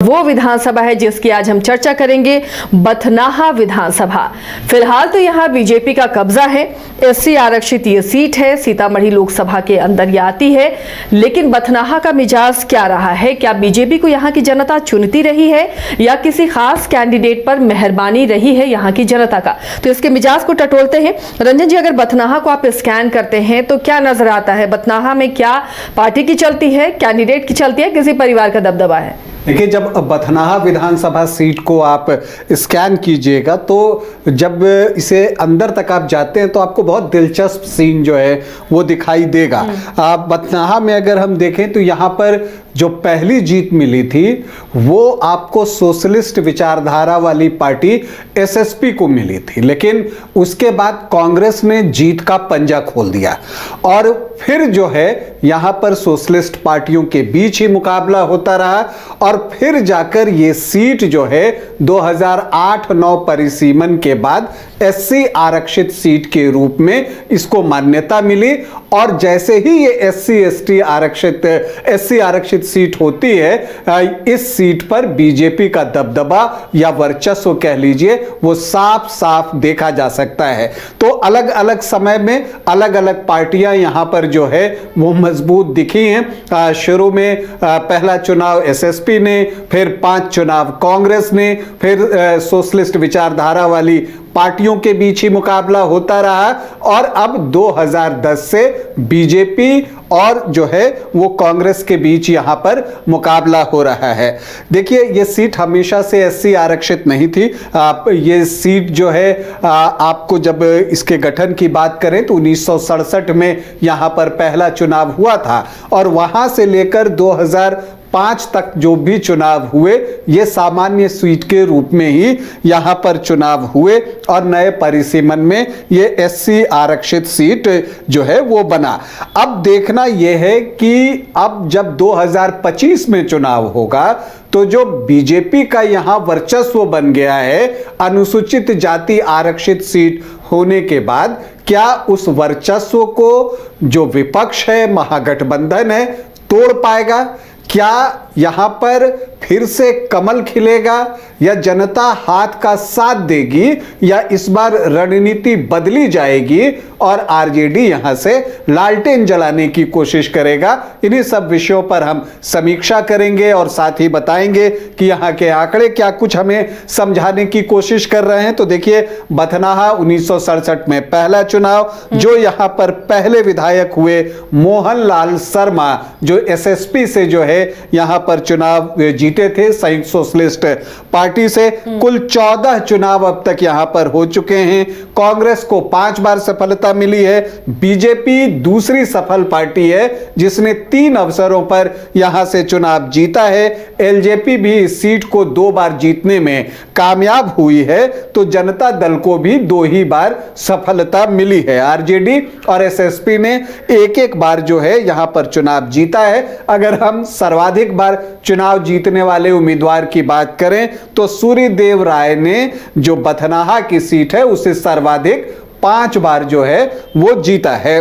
वो विधानसभा है जिसकी आज हम चर्चा करेंगे, बथनाहा विधानसभा। फिलहाल तो यहाँ बीजेपी का कब्जा है। एससी आरक्षित ये सीट है, सीतामढ़ी लोकसभा के अंदर ये आती है। लेकिन बथनाहा का मिजाज क्या रहा है? क्या बीजेपी को यहाँ की जनता चुनती रही है या किसी खास कैंडिडेट पर मेहरबानी रही है यहाँ की जनता का? तो इसके मिजाज को टटोलते हैं। रंजन जी, अगर बथनाहा को आप स्कैन करते हैं तो क्या नजर आता है? बथनाहा में क्या पार्टी की चलती है, कैंडिडेट की चलती है, किसी परिवार का दबदबा है? देखिए, जब बथनाहा विधानसभा सीट को आप स्कैन कीजिएगा तो जब इसे अंदर तक आप जाते हैं तो आपको बहुत दिलचस्प सीन जो है वो दिखाई देगा। बथनाहा में अगर हम देखें तो यहाँ पर जो पहली जीत मिली थी वो आपको सोशलिस्ट विचारधारा वाली पार्टी एसएसपी को मिली थी, लेकिन उसके बाद कांग्रेस ने जीत का पंजा खोल दिया और फिर जो है यहाँ पर सोशलिस्ट पार्टियों के बीच ही मुकाबला होता रहा और फिर जाकर ये सीट जो है 2008-9 परिसीमन के बाद एससी आरक्षित सीट के रूप में इसको मान्यता मिली। और जैसे ही ये एससी आरक्षित सीट होती है, इस सीट पर बीजेपी का दबदबा या वर्चस्व कह लीजिए वो साफ साफ देखा जा सकता है। तो अलग अलग समय में अलग अलग पार्टियां यहां पर जो है वो मजबूत दिखी हैं। शुरू में पहला चुनाव एसएसपी ने, फिर 5 चुनाव कांग्रेस ने, फिर सोशलिस्ट विचारधारा वाली पार्टियों के बीच ही मुकाबला होता रहा और अब 2010 से बीजेपी और जो है वो कांग्रेस के बीच यहां पर मुकाबला हो रहा है। देखिए, ये सीट हमेशा से एससी आरक्षित नहीं थी। ये सीट जो है आपको जब इसके गठन की बात करें तो 1967 में यहां पर पहला चुनाव हुआ था और वहां से लेकर 2005 तक जो भी चुनाव हुए ये सामान्य सीट के रूप में ही यहां पर चुनाव हुए और नए परिसीमन में ये एससी आरक्षित सीट जो है वो बना। अब देखना यह है कि अब जब 2025 में चुनाव होगा तो जो बीजेपी का यहां वर्चस्व बन गया है अनुसूचित जाति आरक्षित सीट होने के बाद, क्या उस वर्चस्व को जो विपक्ष है, महागठबंधन है, तोड़ पाएगा? क्या यहां पर फिर से कमल खिलेगा या जनता हाथ का साथ देगी या इस बार रणनीति बदली जाएगी और आरजेडी यहां से लालटेन जलाने की कोशिश करेगा? इन्हीं सब विषयों पर हम समीक्षा करेंगे और साथ ही बताएंगे कि यहां के आंकड़े क्या कुछ हमें समझाने की कोशिश कर रहे हैं। तो देखिए, बथनाहा 1967 में पहला चुनाव, जो यहां पर पहले विधायक हुए मोहनलाल शर्मा जो एसएसपी से जो है यहां पर चुनाव जीते थे संयुक्त सोशलिस्ट पार्टी से। कुल 14 चुनाव अब तक यहां पर हो चुके हैं। कांग्रेस को 5 बार सफलता मिली है। बीजेपी दूसरी सफल पार्टी है जिसने 3 अवसरों पर यहां से चुनाव जीता है। एलजेपी भी इस सीट को 2 बार जीतने में कामयाब हुई है। तो जनता दल को भी 2 ही बार सफलता मिली है। आरजेडी और एसएसपी ने एक बार जो है यहां पर चुनाव जीता है। अगर हम सर्वाधिक बार चुनाव जीतने वाले उम्मीदवार की बात करें तो सूर्यदेव राय ने जो बथनाहा की सीट है उसे सर्वाधिक 5 बार जो है वो जीता है।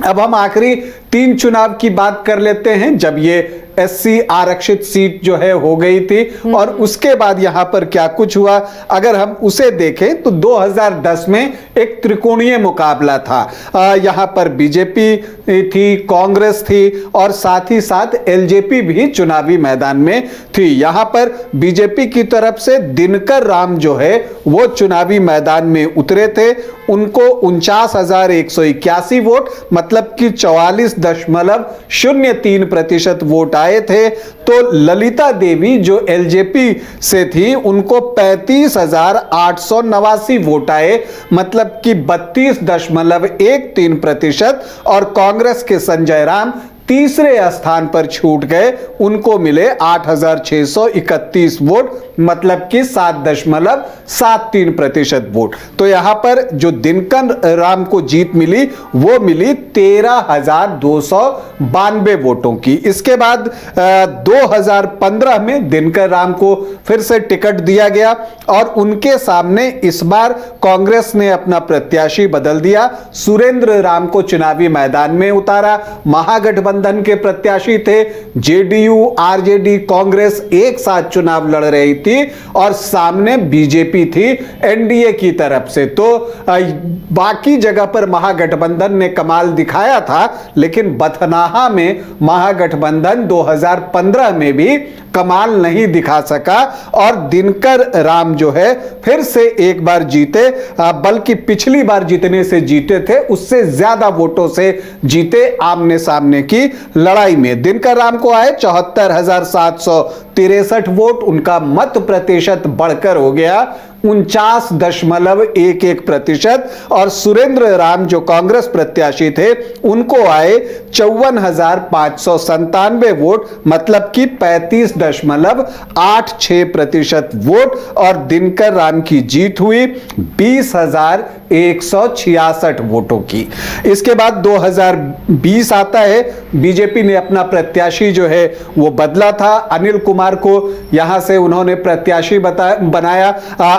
अब हम आखिरी 3 चुनाव की बात कर लेते हैं जब ये एससी आरक्षित सीट जो है हो गई थी और उसके बाद यहां पर क्या कुछ हुआ अगर हम उसे देखें तो 2010 में एक त्रिकोणीय मुकाबला था। यहां पर बीजेपी थी, कांग्रेस थी और साथ ही साथ एलजेपी भी चुनावी मैदान में थी। यहां पर बीजेपी की तरफ से दिनकर राम जो है वो चुनावी मैदान में उतरे थे। उनको 49,181 वोट मतलब कि 44.03% वोट आए थे। तो ललिता देवी जो एलजेपी से थी उनको 35,889 वोट आए मतलब कि 32.13% और कांग्रेस के संजय राम तीसरे स्थान पर छूट गए, उनको मिले 8,631 वोट मतलब कि 7.73% वोट। तो यहां पर जो दिनकर राम को जीत मिली वो मिली 13,292 वोटों की। इसके बाद 2015 में दिनकर राम को फिर से टिकट दिया गया और उनके सामने इस बार कांग्रेस ने अपना प्रत्याशी बदल दिया, सुरेंद्र राम को चुनावी मैदान में उतारा। महागठबंधन महागठबंधन के प्रत्याशी थे। जेडीयू, आरजेडी, कांग्रेस एक साथ चुनाव लड़ रही थी और सामने बीजेपी थी एनडीए की तरफ से। तो बाकी जगह पर महागठबंधन ने कमाल दिखाया था, लेकिन बथनाहा में महागठबंधन 2015 में भी कमाल नहीं दिखा सका और दिनकर राम जो है फिर से एक बार जीते, बल्कि पिछली बार जितने से जीते थे उससे ज्यादा वोटों से जीते आमने सामने की लड़ाई में। दिनकर राम को आए 74,763 वोट, उनका मत प्रतिशत बढ़कर हो गया 49.11% और सुरेंद्र राम जो कांग्रेस प्रत्याशी थे उनको आए 54,597 वोट, मतलब कि 35.86% वोट और दिनकर राम की जीत हुई 20,166 वोटों की। इसके बाद 2020 आता है, बीजेपी ने अपना प्रत्याशी जो है वो बदला था। अनिल कुमार को यहां से उन्होंने प्रत्याशी बनाया।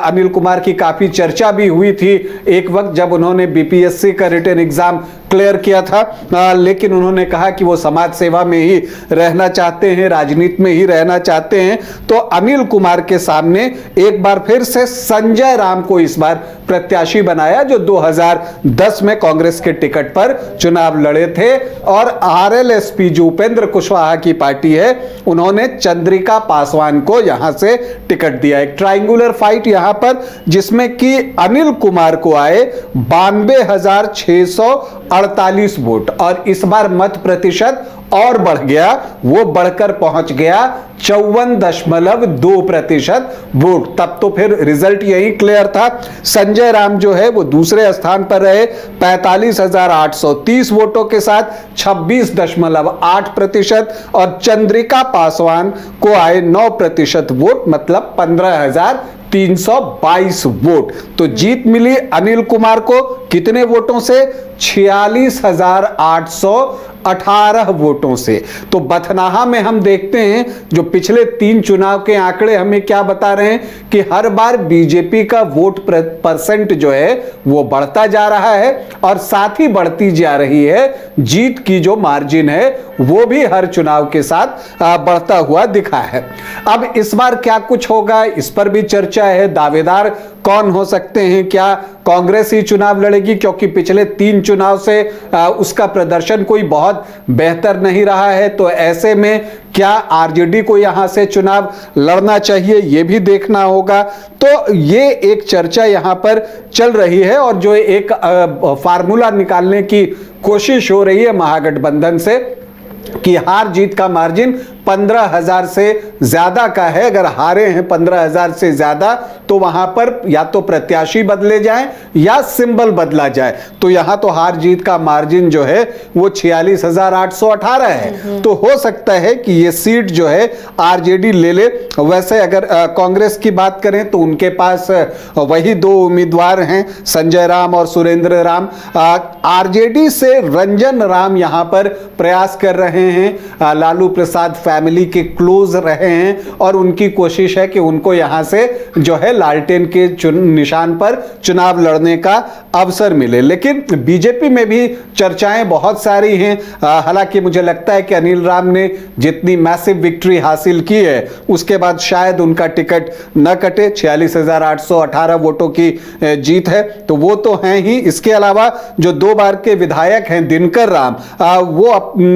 अनिल कुमार की काफी चर्चा भी हुई थी एक वक्त जब उन्होंने बीपीएससी का रिटन एग्जाम क्लियर किया था, लेकिन उन्होंने कहा कि वो समाज सेवा में ही रहना चाहते हैं, राजनीति में ही रहना चाहते हैं। तो अनिल कुमार के सामने एक बार फिर से संजय राम को इस बार प्रत्याशी बनाया, जो 2010 में कांग्रेस के टिकट पर चुनाव लड़े थे। और आरएलएसपी जो उपेंद्र कुशवाहा की पार्टी है, उन्होंने चंद्रिका पासवान को यहां से टिकट दिया। एक ट्रायंगुलर फाइट यहां पर, जिसमें कि अनिल कुमार को आए 92,648 वोट और इस बार मत प्रतिशत और बढ़ गया, वो बढ़कर पहुंच गया 54.2% वोट। तब तो फिर रिजल्ट यही क्लियर था। संजय राम जो है वो दूसरे स्थान पर रहे 45,830 वोटों के साथ 26.8% और चंद्रिका पासवान को आए 9% वोट, मतलब 15,322 वोट। तो जीत मिली अनिल कुमार को कितने वोटों से? 46,818 वोटों से। तो बथनाहा में हम देखते हैं जो पिछले 3 चुनाव के आंकड़े हमें क्या बता रहे हैं कि हर बार बीजेपी का वोट परसेंट जो है वो बढ़ता जा रहा है और साथ ही बढ़ती जा रही है जीत की जो मार्जिन है वो भी हर चुनाव के साथ बढ़ता हुआ दिखा है। अब इस बार क्या कुछ होगा, इस पर भी चर्चा है। दावेदार कौन हो सकते हैं? क्या कांग्रेस ही चुनाव लड़ेगी? क्योंकि पिछले 3 चुनाव से उसका प्रदर्शन कोई बहुत बेहतर नहीं रहा है। तो ऐसे में क्या आरजेडी को यहां से चुनाव लड़ना चाहिए, यह भी देखना होगा। तो ये एक चर्चा यहां पर चल रही है और जो एक फार्मूला निकालने की कोशिश हो रही है महागठबंधन से कि हार जीत का मार्जिन 15,000 से ज्यादा का है। अगर हारे हैं 15,000 से ज्यादा तो वहां पर या तो प्रत्याशी बदले जाएं या सिंबल बदला जाए। तो यहां तो हार जीत का मार्जिन जो है वो 46,818 है। तो हो सकता है कि ये सीट जो है आरजेडी ले ले। वैसे अगर कांग्रेस की बात करें तो उनके पास वही 2 उम्मीदवार हैं, संजय राम और सुरेंद्र राम। आरजेडी से रंजन राम यहां पर प्रयास कर रहे हैं, लालू प्रसाद फैमिली के क्लोज रहे हैं और उनकी कोशिश है कि उनको यहां से जो है लालटेन के निशान पर चुनाव लड़ने का अवसर मिले। लेकिन बीजेपी में भी चर्चाएं बहुत सारी हैं। हालांकि मुझे लगता है कि अनिल राम ने जितनी मैसिव विक्ट्री हासिल की है उसके बाद शायद उनका टिकट न कटे। 46,818 वोटों की जीत है तो वो तो हैं ही। इसके अलावा जो 2 बार के विधायक हैं दिनकर राम, वो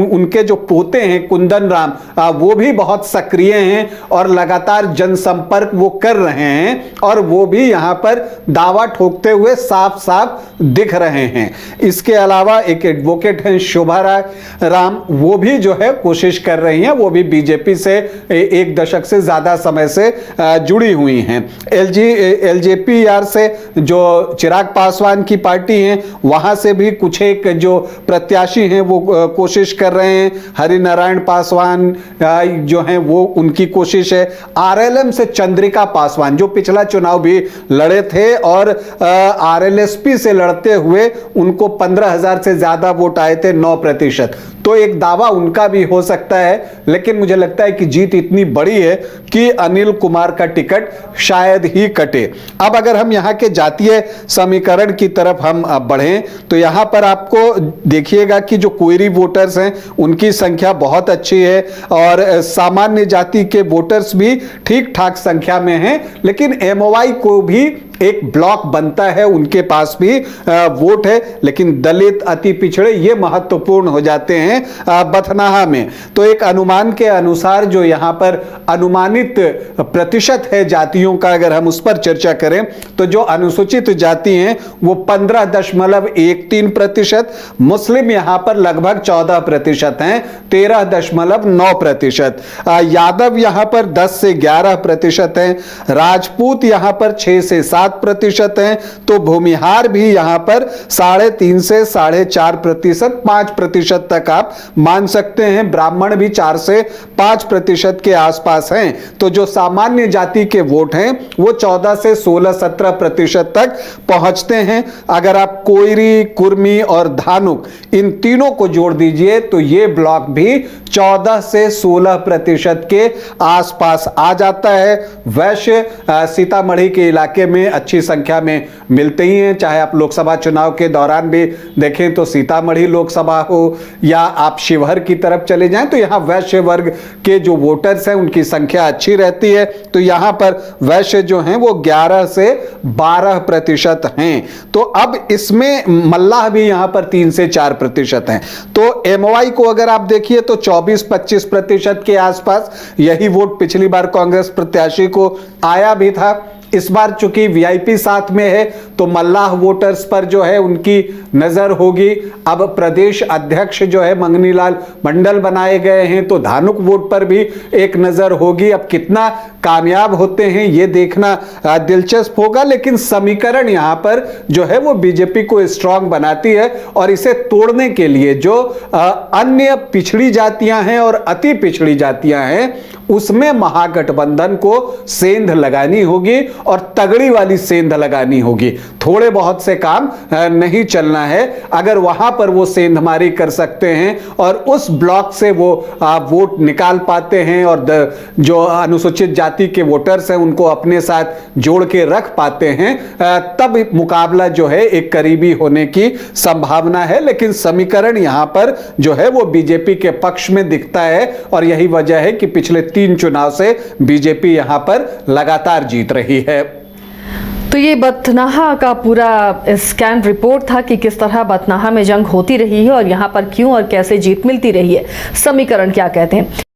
उनके जो पोते हैं कुंदन राम, वो भी बहुत सक्रिय हैं और लगातार जनसंपर्क वो कर रहे हैं और वो भी यहां पर दावा ठोकते हुए साफ साफ दिख रहे हैं। इसके अलावा एक एडवोकेट हैं शोभा राम, वो भी जो है कोशिश कर रही हैं, वो भी बीजेपी से 1 दशक से ज्यादा समय से जुड़ी हुई हैं। एलजेपीआर से जो चिराग पासवान की पार्टी है वहां से भी कुछ एक जो प्रत्याशी हैं वो कोशिश कर रहे हैं। हरिनारायण पासवान, जो हैं वो उनकी कोशिश है। आरएलएम से चंद्रिका पासवान जो पिछला चुनाव भी लड़े थे और आरएलएसपी से लड़ते हुए उनको 15,000 से ज्यादा वोट आए थे, 9%। तो एक दावा उनका भी हो सकता है, लेकिन मुझे लगता है कि जीत इतनी बड़ी है कि अनिल कुमार का टिकट शायद ही कटे। अब अगर हम यहाँ के जातीय समीकरण की तरफ हम बढ़ें तो यहाँ पर आपको देखिएगा कि जो कोयरी वोटर्स हैं उनकी संख्या बहुत अच्छी है और सामान्य जाति के वोटर्स भी ठीक ठाक संख्या में हैं, लेकिन एमओवाई को भी एक ब्लॉक बनता है, उनके पास भी वोट है, लेकिन दलित, अति पिछड़े ये महत्वपूर्ण हो जाते हैं बथनाहा में। तो एक अनुमान के अनुसार जो यहाँ पर अनुमानित प्रतिशत है जातियों का, अगर हम उस पर चर्चा करें तो जो अनुसूचित जाति हैं वो 15.13%, मुस्लिम यहाँ पर लगभग 14% हैं, 13.9%, यादव यहाँ पर 10 से 11% हैं, राजपूत यहाँ पर 6 से 7% हैं, तो भूमिहार भी यहां पर 3.5 से 4.5%, 5% तक आप मान सकते हैं। ब्राह्मण भी 4 से 5% के आसपास हैं। तो जो सामान्य जाति के वोट हैं वो 14 से 16-17% तक पहुंचते हैं। अगर आप कोयरी, कुर्मी और धानुक इन तीनों को जोड़ दीजिए तो ये ब्लॉक भी 14 से 16% के आसपास आ जाता है। वैश्य सीतामढ़ी के इलाके में अच्छी संख्या में मिलते ही हैं, चाहे आप लोकसभा चुनाव के दौरान भी देखें तो सीतामढ़ी लोकसभा हो या आप शिवहर की तरफ चले जाएं तो यहां वैश्य वर्ग के जो वोटर्स हैं उनकी संख्या अच्छी रहती है। तो यहां पर वैश्य जो हैं वो 11 से 12% हैं। तो अब इसमें मल्लाह भी यहां पर 3 से 4% हैं। तो एमओआई को अगर आप देखिए तो 24-25% के आसपास यही वोट पिछली बार कांग्रेस प्रत्याशी को आया भी था। इस बार चूंकि वीआईपी साथ में है तो मल्लाह वोटर्स पर जो है उनकी नजर होगी। अब प्रदेश अध्यक्ष जो है मंगनीलाल मंडल बनाए गए हैं तो धानुक वोट पर भी एक नजर होगी। अब कितना कामयाब होते हैं ये देखना दिलचस्प होगा, लेकिन समीकरण यहां पर जो है वो बीजेपी को स्ट्रांग बनाती है और इसे तोड़ने के लिए जो अन्य पिछड़ी जातियां हैं और अति पिछड़ी जातियां हैं उसमें महागठबंधन को सेंध लगानी होगी और तगड़ी वाली सेंध लगानी होगी। थोड़े बहुत से काम नहीं चलना है। अगर वहां पर वो सेंधमारी कर सकते हैं और उस ब्लॉक से वो वोट निकाल पाते हैं और जो अनुसूचित जाति के वोटर्स हैं उनको अपने साथ जोड़ के रख पाते हैं, तब मुकाबला जो है एक करीबी होने की संभावना है। लेकिन समीकरण यहां पर जो है वो बीजेपी के पक्ष में दिखता है और यही वजह है कि पिछले 3 चुनाव से बीजेपी यहां पर लगातार जीत रही है। तो ये बथनाहा का पूरा स्कैन रिपोर्ट था कि किस तरह बथनाहा में जंग होती रही है और यहाँ पर क्यों और कैसे जीत मिलती रही है। समीकरण क्या कहते हैं।